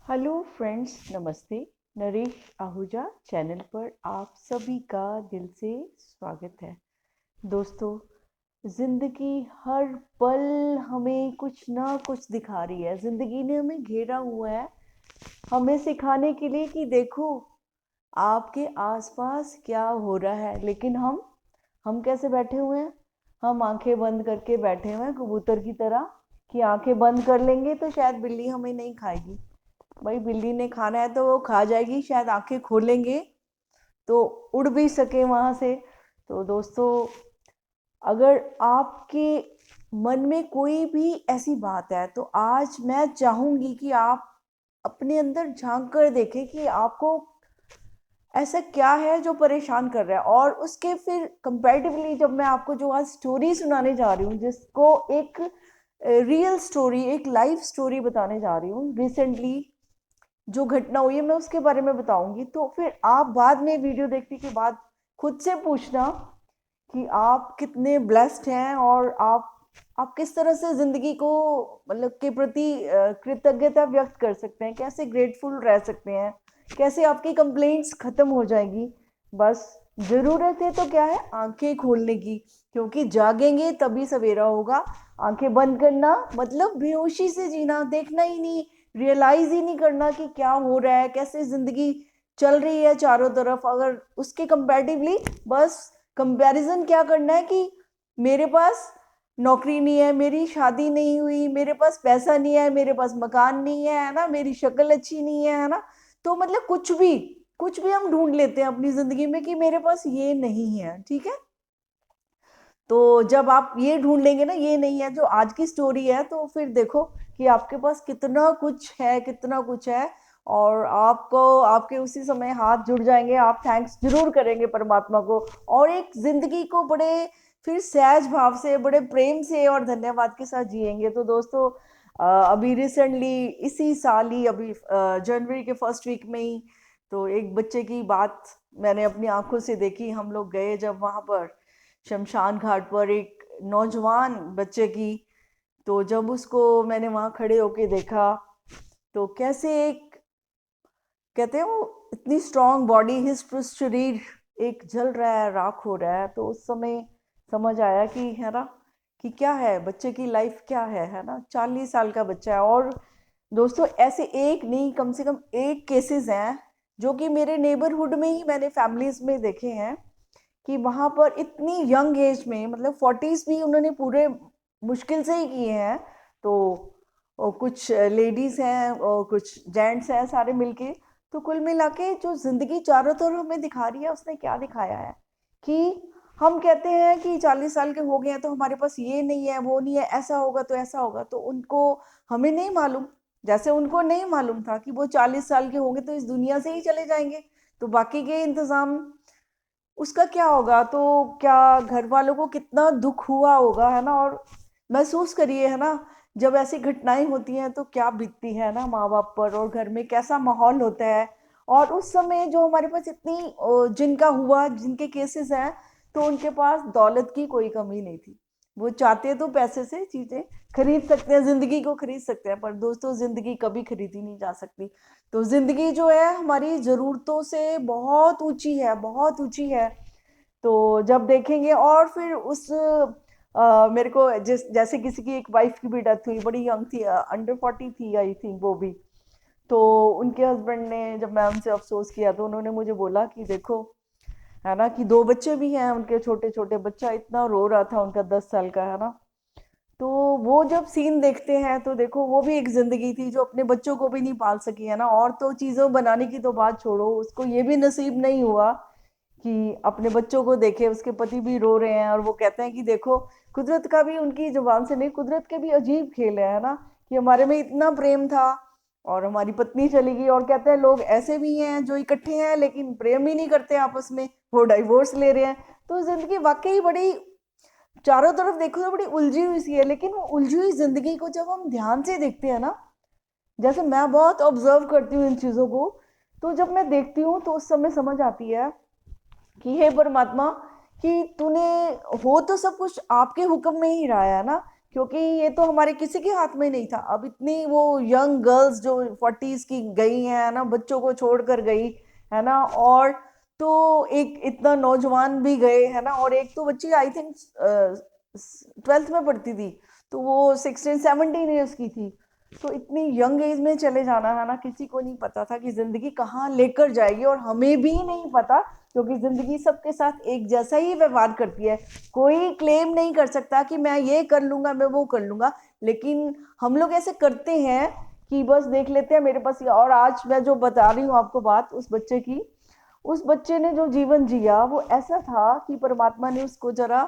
Hello friends, नमस्ते। Naresh Ahuja channel पर आप सभी का दिल से स्वागत है। दोस्तों, ज़िंदगी हर पल हमें कुछ ना कुछ दिखा रही है। ज़िंदगी ने हमें घेरा हुआ है हमें सिखाने के लिए कि देखो आपके आसपास क्या हो रहा है। लेकिन हम कैसे बैठे हुए हैं? हम आंखें बंद करके बैठे हुए हैं कबूतर की तरह कि आंखें बंद कर लेंगे तो शायद बिल्ली हमें नहीं खाएगी। भाई, बिल्ली ने खाना है तो वो खा जाएगी, शायद आंखें खोलेंगे तो उड़ भी सके वहां से। तो दोस्तों, अगर आपके मन में कोई भी ऐसी बात है तो आज मैं चाहूंगी कि आप अपने अंदर झांक कर देखें कि आपको ऐसा क्या है जो परेशान कर रहा है। और उसके फिर कंपैरेटिवली जब मैं आपको जो आज स्टोरी सुनाने जा रही हूँ, जिसको एक रियल स्टोरी, एक लाइफ स्टोरी बताने जा रही हूँ, रिसेंटली जो घटना हुई है मैं उसके बारे में बताऊंगी। तो फिर आप बाद में वीडियो देखने के बाद खुद से पूछना कि आप कितने ब्लेस्ड हैं और आप किस तरह से जिंदगी को मतलब के प्रति कृतज्ञता व्यक्त कर सकते हैं, कैसे ग्रेटफुल रह सकते हैं, कैसे आपकी कंप्लेंट्स खत्म हो जाएगी। बस जरूरत है तो क्या है, आंखें खोलने की, क्योंकि जागेंगे तभी सवेरा होगा। आंखें बंद करना मतलब बेहोशी से जीना, देखना ही नहीं, रियलाइज ही नहीं करना कि क्या हो रहा है, कैसे जिंदगी चल रही है चारों तरफ। अगर उसके कंपैरेटिवली बस कंपैरिजन क्या करना है कि मेरे पास नौकरी नहीं है, मेरी शादी नहीं हुई, मेरे पास पैसा नहीं है, मेरे पास मकान नहीं है ना, मेरी शक्ल अच्छी नहीं है ना। तो मतलब कुछ भी हम ढूंढ लेते हैं अपनी जिंदगी में कि मेरे पास ये नहीं है। ठीक है, तो जब आप ये ढूंढ लेंगे ना, ये नहीं है जो आज की स्टोरी है, तो फिर देखो कि आपके पास कितना कुछ है, कितना कुछ है। और आपको आपके उसी समय हाथ जुड़ जाएंगे, आप थैंक्स जरूर करेंगे परमात्मा को, और एक जिंदगी को बड़े फिर सहज भाव से, बड़े प्रेम से और धन्यवाद के साथ जिएंगे। तो दोस्तों, अभी रिसेंटली इसी साल ही, अभी जनवरी के फर्स्ट वीक में ही, तो एक बच्चे की बात मैंने अपनी आंखों से देखी। हम लोग गए जब वहां पर शमशान घाट पर एक नौजवान बच्चे की, तो जब उसको मैंने वहां खड़े होके देखा तो कैसे एक, कहते हैं वो इतनी स्ट्रांग बॉडी, हिस्ट पुस्ट शरीर एक जल रहा है, राख हो रहा है। तो उस समय समझ आया कि है ना, कि क्या है बच्चे की लाइफ, क्या है ना, 40 साल का बच्चा है। और दोस्तों, ऐसे एक नहीं, कम से कम एक केसेस हैं जो कि मेरे नेबरहुड में ही मैंने फैमिलीज में देखे हैं कि वहां पर इतनी यंग एज में, मतलब 40s भी उन्होंने पूरे मुश्किल से ही किए हैं। तो और कुछ लेडीज हैं और कुछ जेंट्स हैं, सारे मिलके। तो कुल मिला के जो जिंदगी चारों तरफ हमें दिखा रही है, उसने क्या दिखाया है कि हम कहते हैं कि 40 साल के हो गए हैं तो हमारे पास ये नहीं है, वो नहीं है, ऐसा होगा तो ऐसा होगा। तो उनको, हमें नहीं मालूम, जैसे उनको नहीं मालूम था कि वो 40 साल के होंगे तो इस दुनिया से ही चले जाएंगे, तो बाकी के इंतजाम उसका क्या होगा। तो क्या घर वालों को कितना दुख हुआ होगा, है ना। और महसूस करिए, है ना, जब ऐसी घटनाएं होती हैं तो क्या बीतती है ना माँ बाप पर, और घर में कैसा माहौल होता है। और उस समय जो हमारे पास इतनी जिनका हुआ, जिनके केसेस हैं, तो उनके पास दौलत की कोई कमी नहीं थी। वो चाहते तो पैसे से चीजें खरीद सकते हैं, जिंदगी को खरीद सकते हैं, पर दोस्तों जिंदगी कभी खरीदी नहीं जा सकती। तो जिंदगी जो है हमारी जरूरतों से बहुत ऊंची है, बहुत ऊंची है। तो जब देखेंगे, और फिर उस मेरे को जैसे किसी की एक वाइफ की भी डेथ हुई, बड़ी यंग थी, अंडर 40 थी आई थिंक वो भी। तो उनके हस्बैंड ने, जब मैं उनसे अफसोस किया तो उन्होंने मुझे बोला कि देखो, है ना, कि दो बच्चे भी हैं उनके, छोटे छोटे, बच्चा इतना रो रहा था उनका 10 साल का, है ना। तो वो जब सीन देखते हैं तो देखो, वो भी एक जिंदगी थी जो अपने बच्चों को भी नहीं पाल सकी, है ना। और तो चीजों बनाने की तो बात छोड़ो, उसको ये भी नसीब नहीं हुआ कि अपने बच्चों को देखे, उसके पति भी रो रहे हैं और वो कहते हैं कि देखो, कुदरत का भी, उनकी जुबान से नहीं, कुदरत के भी अजीब खेल है ना, कि हमारे में इतना प्रेम था और हमारी पत्नी चली गई। और कहते हैं लोग ऐसे भी हैं जो इकट्ठे हैं लेकिन प्रेम ही नहीं करते आपस में, वो डाइवोर्स ले रहे हैं। तो जिंदगी वाकई बड़ी, चारों तरफ देखो तो बड़ी उलझी हुई सी है। लेकिन वो उलझी हुई जिंदगी को जब हम ध्यान से देखते हैं ना, जैसे मैं बहुत ऑब्जर्व करती हूँ इन चीजों को, तो जब मैं देखती हूँ तो उस समय समझ आती है कि हे परमात्मा, कि तूने, हो तो सब कुछ आपके हुक्म में ही रहा है ना, क्योंकि ये तो हमारे किसी के हाथ में नहीं था। अब इतनी वो यंग गर्ल्स जो 40s की गई हैं, है ना, बच्चों को छोड़कर गई, है ना, और तो एक इतना नौजवान भी गए, है ना, और एक तो बच्ची आई थिंक 12th में पढ़ती थी, तो वो 16-17 ईयर्स की थी। तो इतनी यंग एज में चले जाना, है ना, किसी को नहीं पता था कि जिंदगी कहाँ लेकर जाएगी, और हमें भी नहीं पता, क्योंकि जिंदगी सबके साथ एक जैसा ही व्यवहार करती है। कोई क्लेम नहीं कर सकता कि मैं ये कर लूंगा, मैं वो कर लूंगा, लेकिन हम लोग ऐसे करते हैं कि बस देख लेते हैं मेरे पास ये। और आज मैं जो बता रही हूँ आपको बात उस बच्चे की, उस बच्चे ने जो जीवन जिया वो ऐसा था कि परमात्मा ने उसको जरा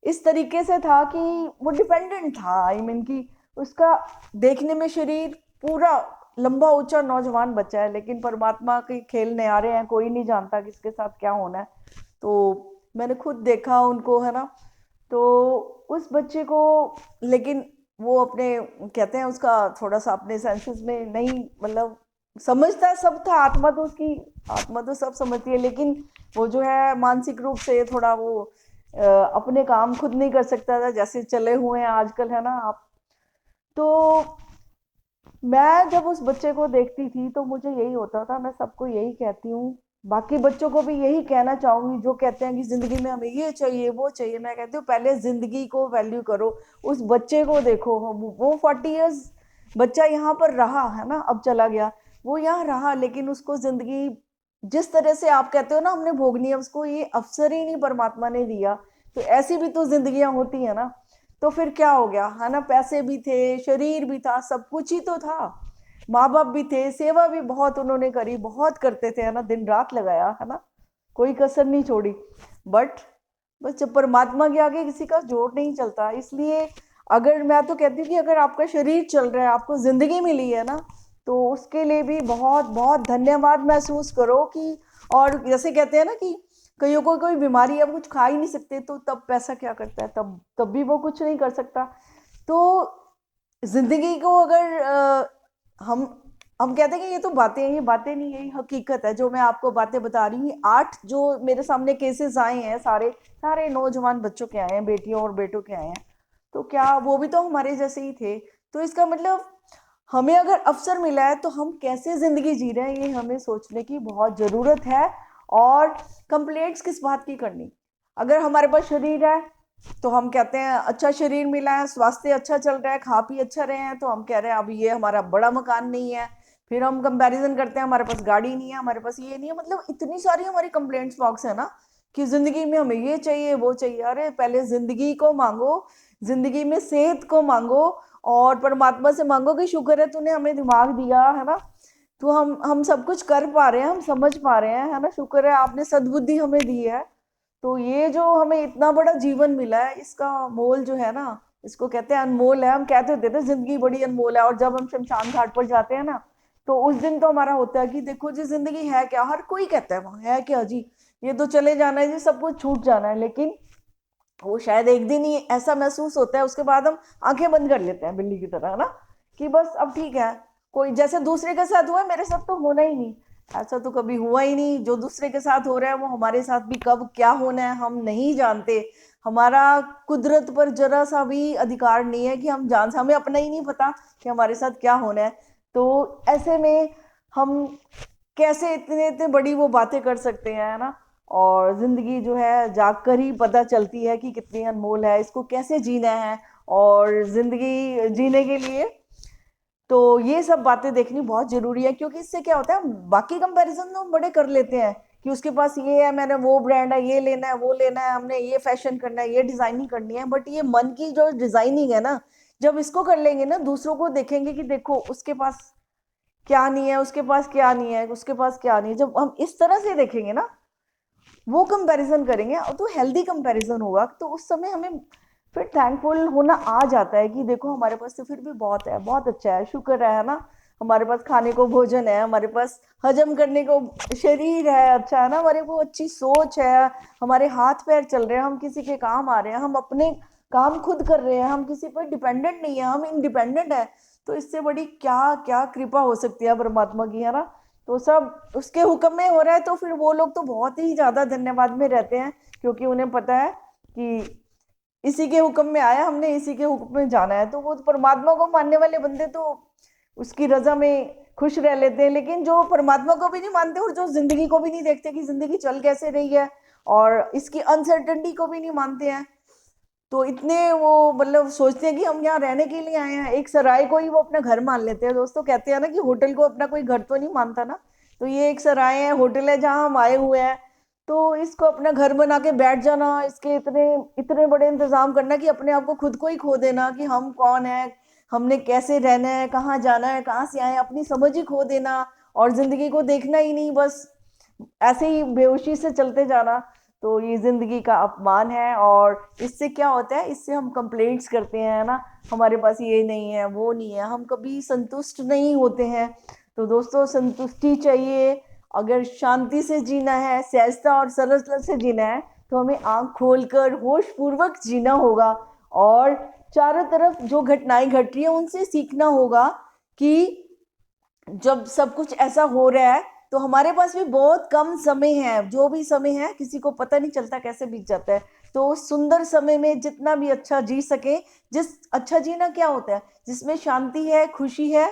इस तरीके से था कि वो डिपेंडेंट था, आई मीन कि उसका देखने में शरीर पूरा लंबा ऊंचा नौजवान बच्चा है, लेकिन परमात्मा के खेल न्यारे हैं, कोई नहीं जानता किसके साथ क्या होना है। तो मैंने खुद देखा उनको, है ना। तो उस बच्चे को, लेकिन वो अपने, कहते हैं उसका थोड़ा सा अपने सेंसेस में नहीं, मतलब समझता सब था, आत्मा तो उसकी, आत्मा तो सब समझती है, लेकिन वो जो है मानसिक रूप से थोड़ा वो अपने काम खुद नहीं कर सकता था, जैसे चले हुए हैं आजकल, है ना आप। तो मैं जब उस बच्चे को देखती थी तो मुझे यही होता था, मैं सबको यही कहती हूँ, बाकी बच्चों को भी यही कहना चाहूंगी जो कहते हैं कि जिंदगी में हमें ये चाहिए वो चाहिए। मैं कहती हूँ पहले जिंदगी को वैल्यू करो। उस बच्चे को देखो, वो 40 इयर्स बच्चा यहाँ पर रहा, है ना, अब चला गया, वो यहाँ रहा, लेकिन उसको जिंदगी जिस तरह से आप कहते हो ना हमने भोगनी है, उसको ये अवसर ही नहीं परमात्मा ने दिया। तो ऐसी भी तो जिंदगियां होती है ना। तो फिर क्या हो गया, है ना, पैसे भी थे, शरीर भी था, सब कुछ ही तो था, माँ बाप भी थे, सेवा भी बहुत उन्होंने करी, बहुत करते थे, है ना, दिन रात लगाया, है ना, कोई कसर नहीं छोड़ी। बट बस जब परमात्मा के आगे किसी का जोर नहीं चलता, इसलिए अगर मैं तो कहती हूँ कि अगर आपका शरीर चल रहा है, आपको जिंदगी मिली है ना, तो उसके लिए भी बहुत बहुत धन्यवाद महसूस करो कि, और जैसे कहते हैं ना कि कईयों को कोई बीमारी है, वो कुछ खा ही नहीं सकते, तो तब पैसा क्या करता है, तब तब भी वो कुछ नहीं कर सकता। तो जिंदगी को अगर हम कहते हैं कि ये तो बातें हैं, ये बातें नहीं, यही हकीकत है जो मैं आपको बातें बता रही हूँ। 8 जो मेरे सामने केसेस आए हैं, सारे सारे नौजवान बच्चों के आए हैं, बेटियों और बेटों के आए हैं। तो क्या वो भी तो हमारे जैसे ही थे? तो इसका मतलब हमें अगर अवसर मिला है तो हम कैसे जिंदगी जी रहे हैं, ये हमें सोचने की बहुत जरूरत है। और कंप्लेंट्स किस बात की करनी? अगर हमारे पास शरीर है तो हम कहते हैं अच्छा शरीर मिला है, स्वास्थ्य अच्छा चल रहा है, खा पी अच्छा रहे हैं, तो हम कह रहे हैं अब ये हमारा बड़ा मकान नहीं है। फिर हम कंपैरिजन करते हैं, हमारे पास गाड़ी नहीं है, हमारे पास ये नहीं है, मतलब इतनी सारी हमारी कंप्लेंट्स बॉक्स है ना कि जिंदगी में हमें ये चाहिए वो चाहिए। अरे पहले जिंदगी को मांगो, जिंदगी में सेहत को मांगो, और परमात्मा से मांगो कि शुक्र है तूने हमें दिमाग दिया, है ना, तो हम सब कुछ कर पा रहे हैं, हम समझ पा रहे हैं, है ना, शुक्र है आपने सद्बुद्धि हमें दी है। तो ये जो हमें इतना बड़ा जीवन मिला है, इसका मोल जो है ना, इसको कहते हैं अनमोल है। हम कहते होते थे जिंदगी बड़ी अनमोल है, और जब हम शमशान घाट पर जाते हैं ना, तो उस दिन तो हमारा होता है कि देखो जी जिंदगी है क्या, हर कोई कहता है वहां है क्या जी, ये तो चले जाना है जी, सब कुछ छूट जाना है। लेकिन वो शायद एक दिन ही ऐसा महसूस होता है, उसके बाद हम आंखें बंद कर लेते हैं बिल्ली की तरह, है ना, कि बस अब ठीक है, कोई जैसे दूसरे के साथ हुआ मेरे साथ तो होना ही नहीं। ऐसा तो कभी हुआ ही नहीं, जो दूसरे के साथ हो रहा है वो हमारे साथ भी कब क्या होना है हम नहीं जानते। हमारा कुदरत पर जरा सा भी अधिकार नहीं है कि हम जान, हमें अपना ही नहीं पता कि हमारे साथ क्या होना है। तो ऐसे में हम कैसे इतने इतने बड़ी वो बातें कर सकते हैं, है ना। और जिंदगी जो है जाग कर ही पता चलती है कि कितनी अनमोल है, इसको कैसे जीना है। और जिंदगी जीने के लिए तो ये सब बातें देखनी बहुत जरूरी है, क्योंकि इससे क्या होता है, बाकी कंपैरिजन तो हम बड़े कर लेते हैं कि उसके पास ये है, मैंने वो ब्रांड है, ये लेना है वो लेना है, हमने ये फैशन करना है, ये डिजाइनिंग करनी है। बट ये मन की जो डिजाइनिंग है ना, जब इसको कर लेंगे ना, दूसरों को देखेंगे कि देखो उसके पास क्या नहीं है, उसके पास क्या नहीं है, उसके पास क्या नहीं है, जब हम इस तरह से देखेंगे ना, वो कंपैरिजन करेंगे, तो हेल्दी कंपैरिजन होगा, तो उस समय हमें फिर थैंकफुल होना आ जाता है कि देखो हमारे पास तो फिर भी बहुत है, बहुत अच्छा है, शुक्र है ना, हमारे पास खाने को भोजन है, हमारे पास हजम करने को शरीर है, अच्छा है ना, हमारे को अच्छी सोच है, हमारे हाथ पैर चल रहे हैं, हम किसी के काम आ रहे हैं, हम अपने काम खुद कर रहे हैं, हम किसी पर डिपेंडेंट नहीं है, हम इंडिपेंडेंट है। तो इससे बड़ी क्या क्या कृपा हो सकती है परमात्मा की, है ना। तो सब उसके हुक्म में हो रहा है, तो फिर वो लोग तो बहुत ही ज्यादा धन्यवाद में रहते हैं, क्योंकि उन्हें पता है कि इसी के हुक्म में आया, हमने इसी के हुक्म में जाना है। तो वो परमात्मा को मानने वाले बंदे तो उसकी रजा में खुश रह लेते हैं, लेकिन जो परमात्मा को भी नहीं मानते और जो जिंदगी को भी नहीं देखते कि जिंदगी चल कैसे रही है और इसकी अनसर्टेनिटी को भी नहीं मानते हैं, तो इतने वो मतलब सोचते हैं कि हम यहाँ रहने के लिए आए हैं। एक सराय को ही वो अपना घर मान लेते हैं। दोस्तों कहते हैं ना कि होटल को अपना कोई घर तो नहीं मानता ना, तो ये एक सराय है, होटल है जहाँ हम आए हुए हैं, तो इसको अपना घर बना के बैठ जाना, इसके इतने इतने बड़े इंतजाम करना कि अपने आप को खुद को ही खो देना कि हम कौन है, हमने कैसे रहना है, कहाँ जाना है, कहाँ से आए, अपनी समझ ही खो देना और जिंदगी को देखना ही नहीं, बस ऐसे ही बेहोशी से चलते जाना। तो ये जिंदगी का अपमान है। और इससे क्या होता है, इससे हम कंप्लेंट्स करते हैं ना, हमारे पास ये नहीं है, वो नहीं है, हम कभी संतुष्ट नहीं होते हैं। तो दोस्तों संतुष्टि चाहिए। अगर शांति से जीना है, सहजता और सरलता से जीना है, तो हमें आंख खोलकर होश पूर्वक जीना होगा और चारों तरफ जो घटनाएं घट रही है उनसे सीखना होगा कि जब सब कुछ ऐसा हो रहा है तो हमारे पास भी बहुत कम समय है, जो भी समय है किसी को पता नहीं चलता कैसे बीत जाता है। तो उस सुंदर समय में जितना भी अच्छा जी सके, जिस अच्छा जीना क्या होता है, जिसमें शांति है, खुशी है,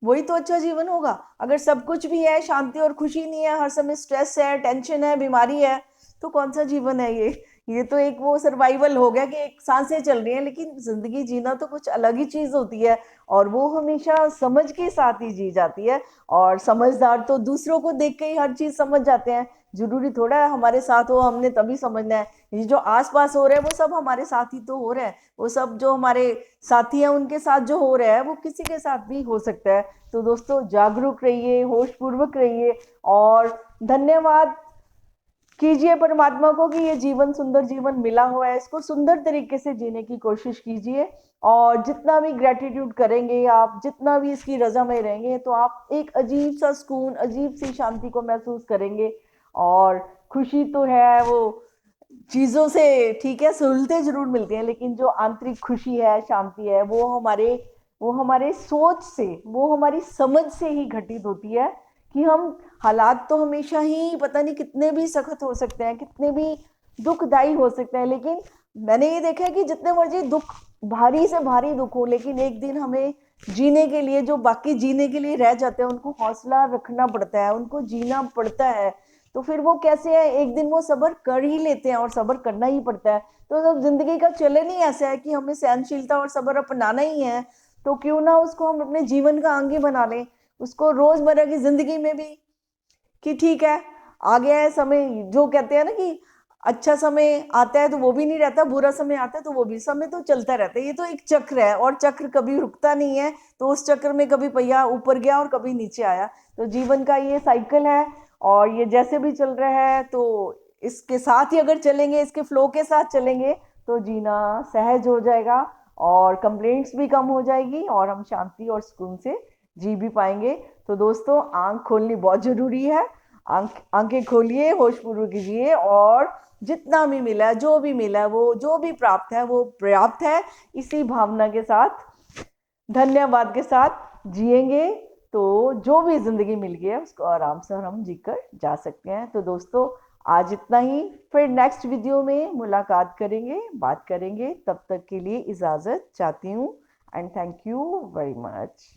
वही तो अच्छा जीवन होगा। अगर सब कुछ भी है, शांति और खुशी नहीं है, हर समय स्ट्रेस है, टेंशन है, बीमारी है, तो कौन सा जीवन है ये तो एक वो सर्वाइवल हो गया कि एक सांसें चल रही हैं, लेकिन जिंदगी जीना तो कुछ अलग ही चीज होती है और वो हमेशा समझ के साथ ही जी जाती है। और समझदार तो दूसरों को देख के ही हर चीज समझ जाते हैं, जरूरी थोड़ा है हमारे साथ हो हमने तभी समझना है। ये जो आसपास हो रहा है वो सब हमारे साथ ही तो हो रहा है, वो सब जो हमारे साथी हैं उनके साथ जो हो रहा है वो किसी के साथ भी हो सकता है। तो दोस्तों जागरूक रहिए, होशपूर्वक रहिए और धन्यवाद कीजिए परमात्मा को कि ये जीवन सुंदर जीवन मिला हुआ है, इसको सुंदर तरीके से जीने की कोशिश कीजिए। और जितना भी ग्रेटिट्यूड करेंगे आप, जितना भी इसकी रजा में रहेंगे, तो आप एक अजीब सा सुकून, अजीब सी शांति को महसूस करेंगे। और खुशी तो है वो चीजों से, ठीक है, सहूलतें जरूर मिलती हैं, लेकिन जो आंतरिक खुशी है, शांति है, वो हमारे सोच से, वो हमारी समझ से ही घटित होती है। कि हम हालात तो हमेशा ही पता नहीं कितने भी सख्त हो सकते हैं, कितने भी दुखदाई हो सकते हैं, लेकिन मैंने ये देखा है कि जितने मर्जी दुख, भारी से भारी दुख हो, लेकिन एक दिन हमें जीने के लिए, जो बाकी जीने के लिए रह जाते हैं, उनको हौसला रखना पड़ता है, उनको जीना पड़ता है। तो फिर वो कैसे है, एक दिन वो सब्र कर ही लेते हैं और सब्र करना ही पड़ता है। तो जब जिंदगी का चलन ही ऐसा है कि हमें सहनशीलता और सब्र अपनाना ही है, तो क्यों ना उसको हम अपने जीवन का अंग ही बना लें, उसको रोजमर्रा की जिंदगी में भी। कि ठीक है, आ गया है समय, जो कहते हैं ना कि अच्छा समय आता है तो वो भी नहीं रहता, बुरा समय आता है तो वो भी, समय तो चलता रहता है, ये तो एक चक्र है और चक्र कभी रुकता नहीं है। तो उस चक्र में कभी पहिया ऊपर गया और कभी नीचे आया, तो जीवन का ये साइकिल है। और ये जैसे भी चल रहा है, तो इसके साथ ही अगर चलेंगे, इसके फ्लो के साथ चलेंगे, तो जीना सहज हो जाएगा और कंप्लेंट्स भी कम हो जाएगी और हम शांति और सुकून से जी भी पाएंगे। तो दोस्तों आंख खोलनी बहुत जरूरी है, आंखें खोलिए, होशपूर्वक कीजिए और जितना भी मिला है, जो भी मिला है, वो जो भी प्राप्त है वो पर्याप्त है, इसी भावना के साथ, धन्यवाद के साथ जिएंगे, तो जो भी जिंदगी मिल गई है उसको आराम से हम जीकर जा सकते हैं। तो दोस्तों आज इतना ही, फिर नेक्स्ट वीडियो में मुलाकात करेंगे, बात करेंगे, तब तक के लिए इजाजत चाहती हूँ and thank you very much.